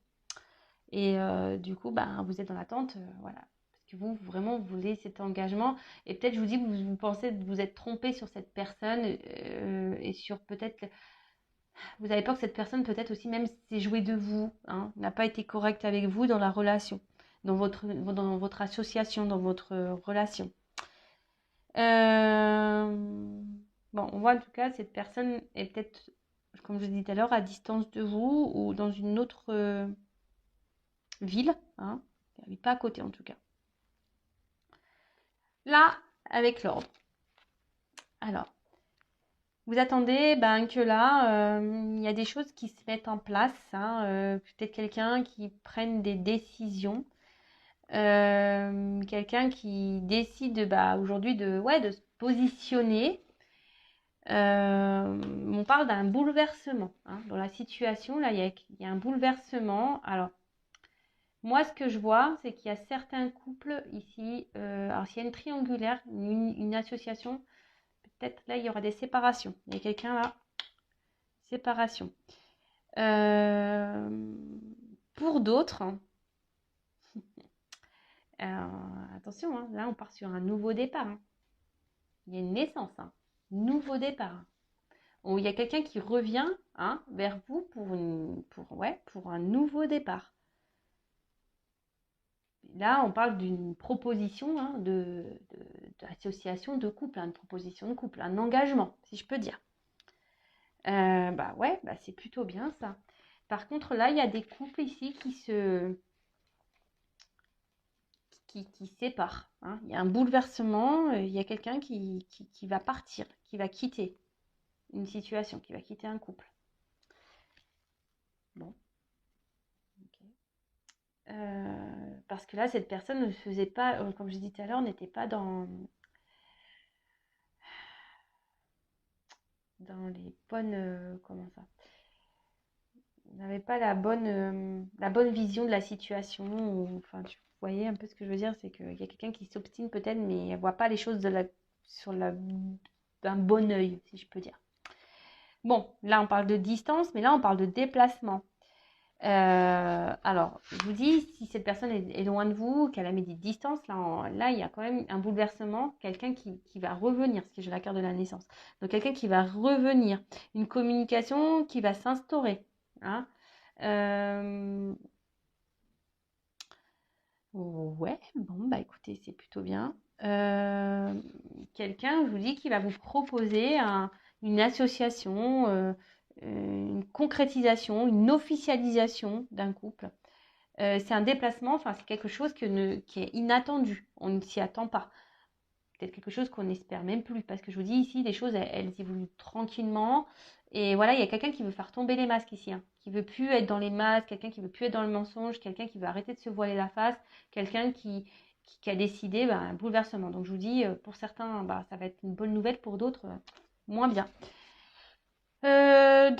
[SPEAKER 1] Et du coup, bah, vous êtes dans l'attente, voilà. Parce que vous, vraiment, vous voulez cet engagement. Et peut-être, je vous dis, vous pensez que vous êtes trompé sur cette personne et sur peut-être... Vous avez peur que cette personne, peut-être aussi, même s'est jouée de vous, hein, n'a pas été correcte avec vous dans la relation, dans votre association, dans votre relation. Bon, on voit en tout cas, cette personne est peut-être, comme je l'ai dit tout à l'heure, à distance de vous ou dans une autre... ville, hein, elle n'est pas à côté en tout cas. Là, avec l'ordre. Alors, vous attendez que là, il y a des choses qui se mettent en place. Hein, peut-être quelqu'un qui prenne des décisions. Quelqu'un qui décide aujourd'hui de se positionner. On parle d'un bouleversement. Hein, dans la situation, là, il y a un bouleversement. Alors, moi, ce que je vois, c'est qu'il y a certains couples ici. Alors, s'il y a une triangulaire, une association, peut-être là, il y aura des séparations. Il y a quelqu'un là, séparation. Pour d'autres, attention, hein, là, on part sur un nouveau départ. Hein. Il y a une naissance, hein, nouveau départ. Où il y a quelqu'un qui revient hein, vers vous pour un nouveau départ. Là, on parle d'une proposition hein, d'association de couple, une proposition de couple, un engagement, si je peux dire. C'est plutôt bien ça. Par contre, là, il y a des couples ici qui séparent. Hein. Il y a un bouleversement, il y a quelqu'un qui va partir, qui va quitter une situation, qui va quitter un couple. Bon. Parce que là, cette personne ne faisait pas, comme je disais tout à l'heure, n'était pas dans les bonnes... comment ça n'avait pas la bonne vision de la situation. Enfin, tu voyez un peu ce que je veux dire, c'est qu'il y a quelqu'un qui s'obstine peut-être, mais ne voit pas les choses d'un bon œil, si je peux dire. Bon, là, on parle de distance, mais là, on parle de déplacement. Alors, je vous dis, si cette personne est loin de vous, qu'elle a mis des distances, là, il y a quand même un bouleversement, quelqu'un qui va revenir, parce que j'ai la carte de la naissance. Donc, quelqu'un qui va revenir, une communication qui va s'instaurer. Hein. Euh, ouais, bon, bah écoutez, c'est plutôt bien. Quelqu'un, je vous dis, qui va vous proposer une association, une concrétisation, une officialisation d'un couple. C'est un déplacement, enfin c'est quelque chose qui est inattendu, on ne s'y attend pas. Peut-être quelque chose qu'on n'espère même plus, parce que je vous dis ici, les choses, elles évoluent tranquillement. Et voilà, il y a quelqu'un qui veut faire tomber les masques ici, hein, qui veut plus être dans les masques, quelqu'un qui veut plus être dans le mensonge, quelqu'un qui veut arrêter de se voiler la face, quelqu'un qui a décidé un bouleversement. Donc je vous dis, pour certains, ça va être une bonne nouvelle, pour d'autres, moins bien. Voilà,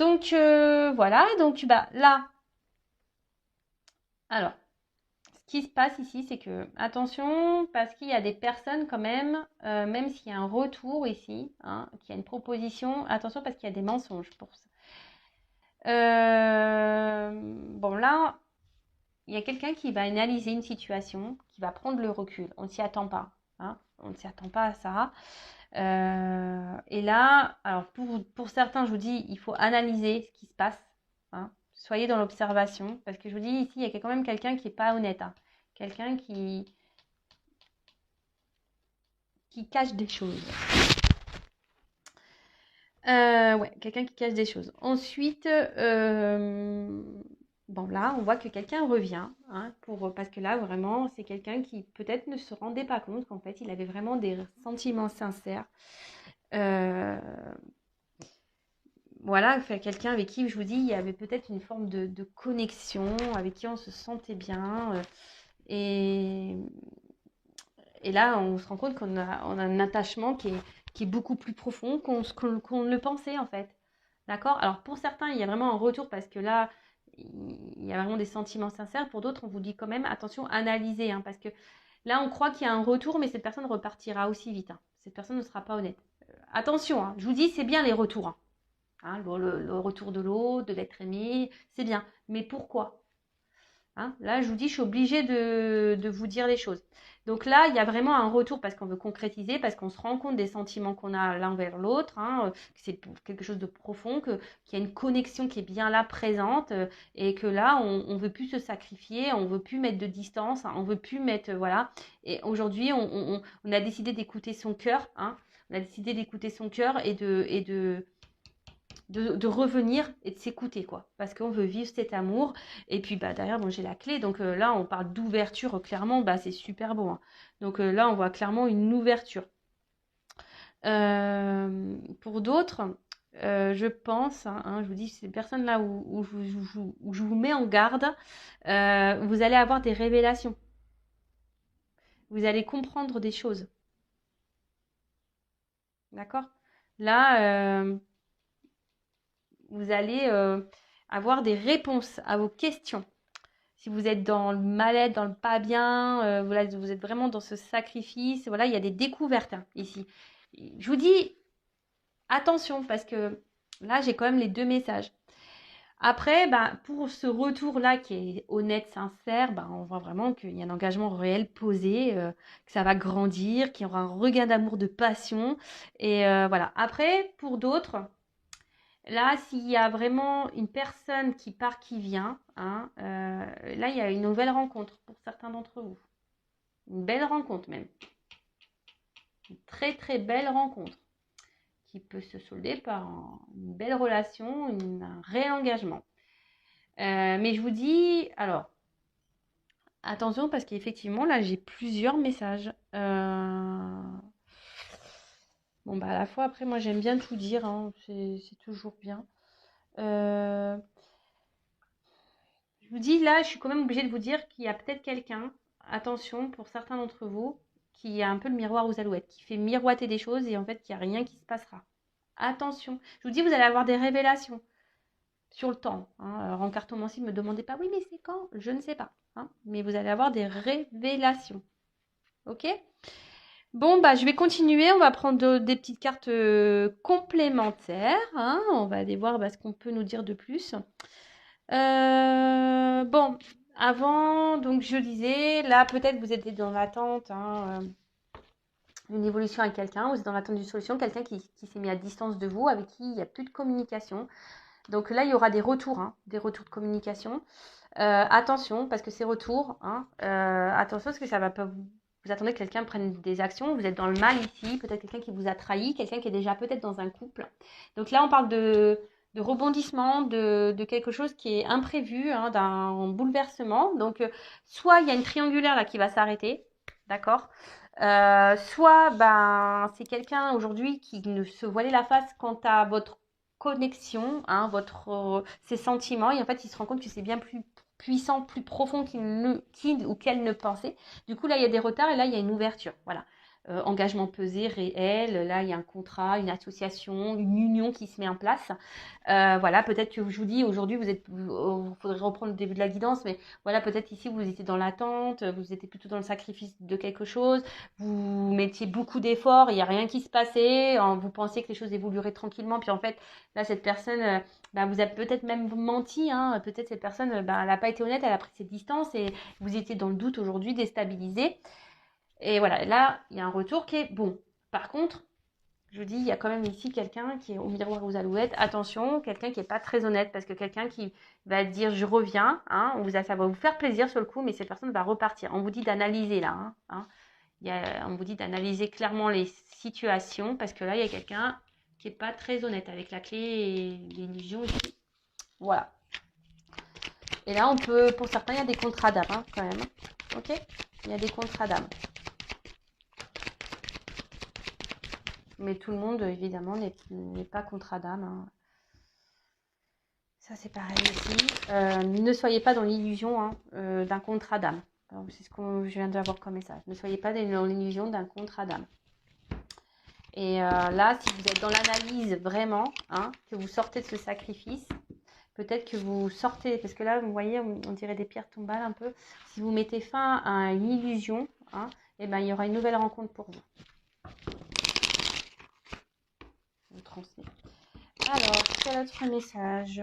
[SPEAKER 1] donc là, alors, ce qui se passe ici, c'est que, attention, parce qu'il y a des personnes quand même s'il y a un retour ici, hein, qu'il y a une proposition, attention parce qu'il y a des mensonges pour ça. Bon, là, il y a quelqu'un qui va analyser une situation, qui va prendre le recul. On ne s'y attend pas. Hein, on ne s'y attend pas à ça. Et là, alors pour certains, je vous dis, il faut analyser ce qui se passe. Hein. Soyez dans l'observation. Parce que je vous dis, ici, il y a quand même quelqu'un qui n'est pas honnête. Hein. Quelqu'un qui cache des choses. Ouais, quelqu'un qui cache des choses. Ensuite, bon là, on voit que quelqu'un revient, hein, parce que là, vraiment, c'est quelqu'un qui peut-être ne se rendait pas compte qu'en fait, il avait vraiment des sentiments sincères. Voilà, quelqu'un avec qui, je vous dis, il y avait peut-être une forme de connexion, avec qui on se sentait bien. Et, et là, on se rend compte on a un attachement qui est beaucoup plus profond qu'on ne le pensait, en fait. D'accord? Alors, pour certains, il y a vraiment un retour parce que là, il y a vraiment des sentiments sincères. Pour d'autres, on vous dit quand même, attention, analysez, hein, parce que là, on croit qu'il y a un retour, mais cette personne repartira aussi vite. Hein. Cette personne ne sera pas honnête. Attention, hein, je vous dis, c'est bien les retours. Hein. Hein, le retour de l'autre, de l'être aimé, c'est bien. Mais pourquoi? Hein, là, je vous dis, je suis obligée de vous dire les choses. Donc là, il y a vraiment un retour parce qu'on veut concrétiser, parce qu'on se rend compte des sentiments qu'on a l'un vers l'autre, hein, que c'est quelque chose de profond, qu'il y a une connexion qui est bien là, présente, et que là, on ne veut plus se sacrifier, on ne veut plus mettre de distance, hein, on ne veut plus mettre, voilà. Et aujourd'hui, on a décidé d'écouter son cœur, hein, on a décidé d'écouter son cœur et de revenir et de s'écouter, quoi. Parce qu'on veut vivre cet amour. Et puis, derrière, bon, j'ai la clé. Donc là, on parle d'ouverture, clairement, c'est super beau. Hein. Donc là, on voit clairement une ouverture. Pour d'autres, je pense, hein, je vous dis, ces personnes-là où je vous mets en garde, vous allez avoir des révélations. Vous allez comprendre des choses. D'accord? Là, vous allez avoir des réponses à vos questions. Si vous êtes dans le mal-être, dans le pas bien, voilà, vous êtes vraiment dans ce sacrifice, voilà, il y a des découvertes hein, ici. Je vous dis attention parce que là, j'ai quand même les deux messages. Après, pour ce retour-là qui est honnête, sincère, on voit vraiment qu'il y a un engagement réel posé, que ça va grandir, qu'il y aura un regain d'amour, de passion. Et voilà. Après, pour d'autres, là, s'il y a vraiment une personne qui part, qui vient, hein, là, il y a une nouvelle rencontre pour certains d'entre vous. Une belle rencontre même. Une très très belle rencontre qui peut se solder par une belle relation, un réel engagement. Mais je vous dis, alors, attention parce qu'effectivement, là, j'ai plusieurs messages. Bon, à la fois, après, moi, j'aime bien tout dire, hein, c'est toujours bien. Je vous dis, là, je suis quand même obligée de vous dire qu'il y a peut-être quelqu'un, attention, pour certains d'entre vous, qui a un peu le miroir aux alouettes, qui fait miroiter des choses et en fait, qu'il n'y a rien qui se passera. Attention. Je vous dis, vous allez avoir des révélations sur le temps. Hein. Alors, en cartomancie, ne me demandez pas, oui, mais c'est quand? Je ne sais pas. Hein. Mais vous allez avoir des révélations. Ok? Bon, bah, je vais continuer. On va prendre des petites cartes complémentaires, hein. On va aller voir ce qu'on peut nous dire de plus. Bon, avant, donc je disais, là, peut-être vous êtes dans l'attente, hein, d'une évolution avec quelqu'un. Vous êtes dans l'attente d'une solution. Quelqu'un qui s'est mis à distance de vous, avec qui il n'y a plus de communication. Donc là, il y aura des retours, hein, des retours de communication. Attention, parce que ces retours, hein, attention, parce que ça va pas vous attendez que quelqu'un prenne des actions. Vous êtes dans le mal ici. Peut-être quelqu'un qui vous a trahi, quelqu'un qui est déjà peut-être dans un couple. Donc là, on parle de rebondissement, de quelque chose qui est imprévu, hein, d'un bouleversement. Donc, soit il y a une triangulaire là qui va s'arrêter, d'accord. Soit c'est quelqu'un aujourd'hui qui ne se voilait la face quant à votre connexion, hein, ses sentiments, et en fait il se rend compte que c'est bien plus puissant, plus profond qu'il ou qu'elle ne pensait. Du coup là il y a des retards et là il y a une ouverture, voilà. Engagement pesé, réel, là il y a un contrat, une association, une union qui se met en place. Voilà, peut-être que je vous dis aujourd'hui il faudrait reprendre le début de la guidance, mais voilà, peut-être ici vous étiez dans l'attente, vous étiez plutôt dans le sacrifice de quelque chose, vous mettiez beaucoup d'efforts, il n'y a rien qui se passait, vous pensiez que les choses évolueraient tranquillement, puis en fait là cette personne vous a peut-être même menti, hein, peut-être cette personne elle n'a pas été honnête, elle a pris ses distances et vous étiez dans le doute aujourd'hui, déstabilisé. Et voilà, là, il y a un retour qui est bon. Par contre, je vous dis, il y a quand même ici quelqu'un qui est au miroir aux alouettes. Attention, quelqu'un qui n'est pas très honnête, parce que quelqu'un qui va dire je reviens, hein, ça va vous faire plaisir sur le coup, mais cette personne va repartir. On vous dit d'analyser là, hein. On vous dit d'analyser clairement les situations, parce que là, il y a quelqu'un qui n'est pas très honnête avec la clé et l'illusion ici. Voilà. Et là, pour certains, il y a des contrats d'âme, hein, quand même. Ok? Il y a des contrats d'âme. Mais tout le monde, évidemment, n'est pas contrat d'âme, hein. Ça, c'est pareil ici. Ne soyez pas dans l'illusion, hein, d'un contrat d'âme. C'est ce que je viens d'avoir comme message. Ne soyez pas dans l'illusion d'un contrat d'âme. Et là, si vous êtes dans l'analyse vraiment, hein, que vous sortez de ce sacrifice, peut-être que vous sortez, parce que là, vous voyez, on dirait des pierres tombales un peu. Si vous mettez fin à une illusion, hein, il y aura une nouvelle rencontre pour vous. Je vous transmets. Alors, quel autre message ?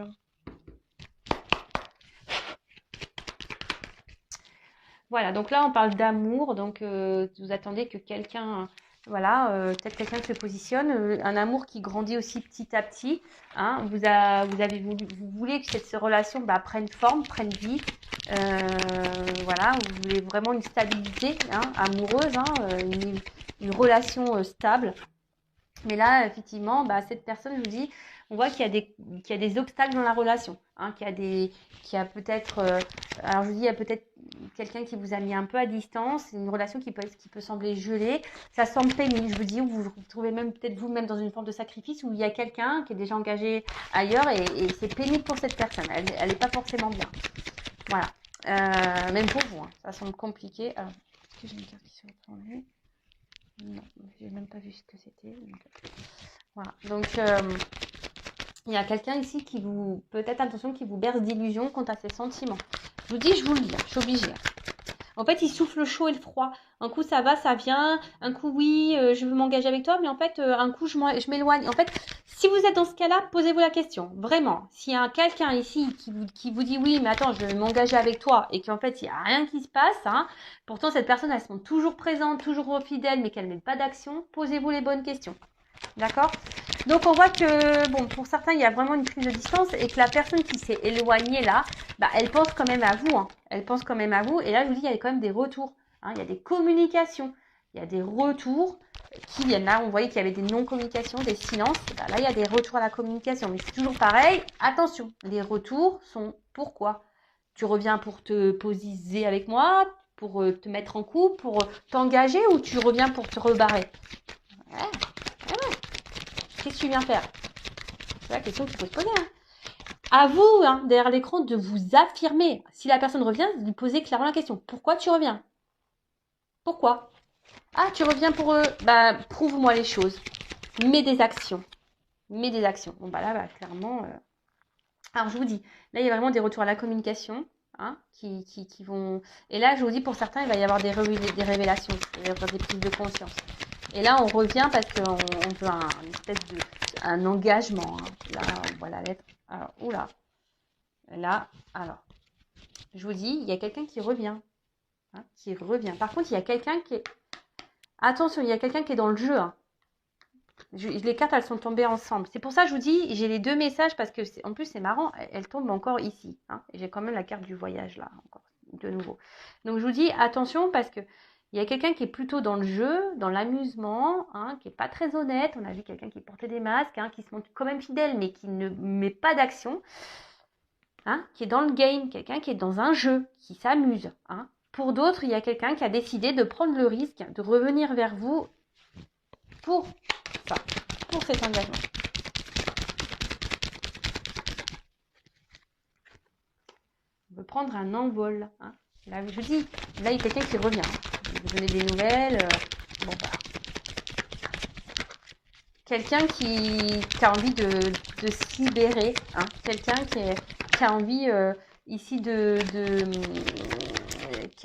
[SPEAKER 1] Voilà, donc là, on parle d'amour. Donc, vous attendez que quelqu'un, voilà, peut-être quelqu'un se positionne. Un amour qui grandit aussi petit à petit, hein. Vous voulez que cette relation prenne forme, prenne vie. Voilà, vous voulez vraiment une stabilité, hein, amoureuse, hein, une relation stable. Mais là, effectivement, cette personne, je vous dis, on voit qu'il y a des obstacles dans la relation, hein, qu'il y a peut-être, alors je vous dis, il y a peut-être quelqu'un qui vous a mis un peu à distance, une relation qui peut sembler gelée, ça semble pénible, je vous dis, vous vous trouvez même peut-être vous-même dans une forme de sacrifice où il y a quelqu'un qui est déjà engagé ailleurs et c'est pénible pour cette personne, elle n'est pas forcément bien. Voilà, même pour vous, hein, ça semble compliqué. Alors, est-ce que j'ai une carte qui se reprend? Non, j'ai même pas vu ce que c'était. Voilà. Donc, il y a quelqu'un ici qui vous, peut-être attention, qui vous berce d'illusions quant à ses sentiments. Je vous dis, je vous le dis, je suis obligée. En fait, il souffle le chaud et le froid. Un coup, ça va, ça vient. Un coup, oui, je veux m'engager avec toi. Mais en fait, un coup, je m'éloigne. En fait, si vous êtes dans ce cas-là, posez-vous la question. Vraiment. S'il y a quelqu'un ici qui vous dit oui, mais attends, je veux m'engager avec toi. Et qu'en fait, il n'y a rien qui se passe. Hein, pourtant, cette personne, elle se montre toujours présente, toujours fidèle, mais qu'elle ne met pas d'action. Posez-vous les bonnes questions. D'accord ? Donc, on voit que, bon, pour certains, il y a vraiment une prise de distance et que la personne qui s'est éloignée là, elle pense quand même à vous. Hein. Elle pense quand même à vous. Et là, je vous dis, il y a quand même des retours. Hein. Il y a des communications. Il y a des retours qui viennent là. On voyait qu'il y avait des non-communications, des silences. Là, il y a des retours à la communication. Mais c'est toujours pareil. Attention, les retours sont pourquoi ? Tu reviens pour te positionner avec moi, pour te mettre en couple, pour t'engager ou tu reviens pour te rebarrer ? Ouais. Qu'est-ce que tu viens faire? C'est la question qu'il faut se poser. Hein. À vous, hein, derrière l'écran, de vous affirmer. Si la personne revient, de lui poser clairement la question. Pourquoi tu reviens? Pourquoi? Ah, tu reviens pour eux. Prouve-moi les choses. Mets des actions. Mets des actions. Bon, là, clairement... Alors, je vous dis, là, il y a vraiment des retours à la communication. Hein, qui vont... Et là, je vous dis, pour certains, il va y avoir des révélations. Il va y avoir des prises de conscience. Et là, on revient parce qu'on veut une espèce un engagement. Hein. Là, on voit la lettre. Alors, oula. Là, alors, je vous dis, il y a quelqu'un qui revient. Hein, qui revient. Par contre, il y a quelqu'un qui est... Attention, il y a quelqu'un qui est dans le jeu. Hein. Les cartes, elles sont tombées ensemble. C'est pour ça que je vous dis, j'ai les deux messages parce que, en plus, c'est marrant, elles tombent encore ici. Hein, et j'ai quand même la carte du voyage là, encore, de nouveau. Donc, je vous dis, attention parce que il y a quelqu'un qui est plutôt dans le jeu, dans l'amusement, hein, qui n'est pas très honnête. On a vu quelqu'un qui portait des masques, hein, qui se montre quand même fidèle, mais qui ne met pas d'action. Hein, qui est dans le game, quelqu'un qui est dans un jeu, qui s'amuse. Hein. Pour d'autres, il y a quelqu'un qui a décidé de prendre le risque de revenir vers vous pour ça, pour cet engagement. On veut prendre un envol. Hein. Là, je vous dis, là, il y a quelqu'un qui revient. Hein. Vous donnez des nouvelles. Bon, voilà. Quelqu'un qui a envie de se libérer. Hein. Quelqu'un qui a envie ici qui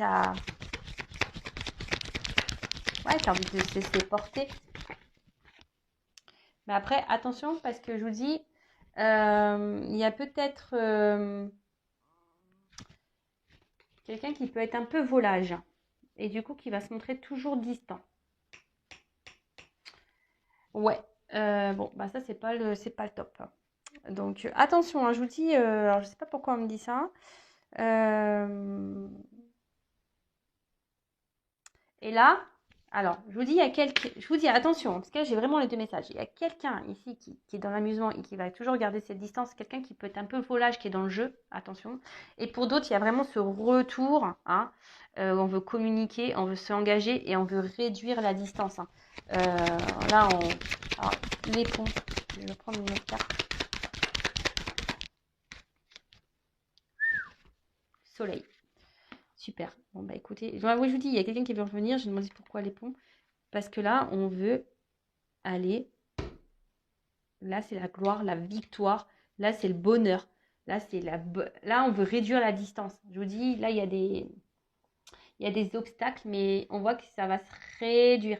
[SPEAKER 1] a envie de se laisser porter. Mais après, attention, parce que je vous dis, il y a peut-être quelqu'un qui peut être un peu volage. Et du coup, qui va se montrer toujours distant. Ouais. Bon, bah ça, c'est pas le top. Donc, attention, hein, je vous dis, alors je sais pas pourquoi on me dit ça. Et là, alors, je vous dis, je vous dis, attention, parce que là, j'ai vraiment les deux messages. Il y a quelqu'un ici qui est dans l'amusement et qui va toujours garder cette distance. Quelqu'un qui peut être un peu volage, qui est dans le jeu, attention. Et pour d'autres, il y a vraiment ce retour, hein, où on veut communiquer, on veut s'engager et on veut réduire la distance. Hein. Là, alors, les ponts, je vais prendre une autre carte. Soleil. Super. Bon, bah écoutez, oui, je vous dis, il y a quelqu'un qui veut revenir. Je me demande pourquoi les ponts. Parce que là, on veut aller. Là, c'est la gloire, la victoire. Là, c'est le bonheur. Là, là, on veut réduire la distance. Je vous dis, là, il y a des obstacles, mais on voit que ça va se réduire.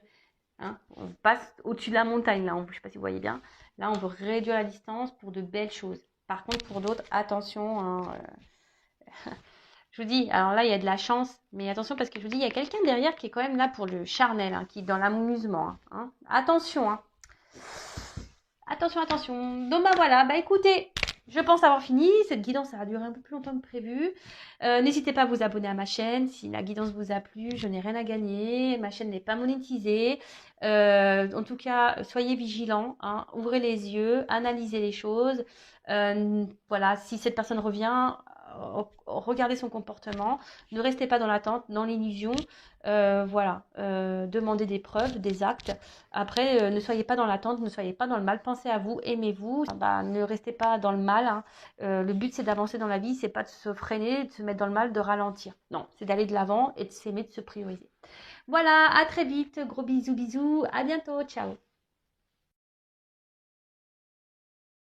[SPEAKER 1] Hein. On passe au-dessus de la montagne, là. Je ne sais pas si vous voyez bien. Là, on veut réduire la distance pour de belles choses. Par contre, pour d'autres, attention. Hein, je vous dis, alors là, il y a de la chance, mais attention parce que je vous dis, il y a quelqu'un derrière qui est quand même là pour le charnel, hein, qui est dans l'amusement. Hein. Attention, hein. Attention, attention. Donc, bah voilà, bah écoutez, je pense avoir fini. Cette guidance, ça a duré un peu plus longtemps que prévu. N'hésitez pas à vous abonner à ma chaîne. Si la guidance vous a plu, je n'ai rien à gagner. Ma chaîne n'est pas monétisée. En tout cas, soyez vigilants. Hein. Ouvrez les yeux, analysez les choses. Voilà, si cette personne revient, regardez son comportement. Ne restez pas dans l'attente, dans l'illusion. Voilà, demandez des preuves, des actes. Après, ne soyez pas dans l'attente, ne soyez pas dans le mal. Pensez à vous, aimez-vous. Bah, ne restez pas dans le mal. Hein. Le but, c'est d'avancer dans la vie. C'est pas de se freiner, de se mettre dans le mal, de ralentir. Non, c'est d'aller de l'avant et de s'aimer, de se prioriser. Voilà, à très vite. Gros bisous, bisous. À bientôt. Ciao.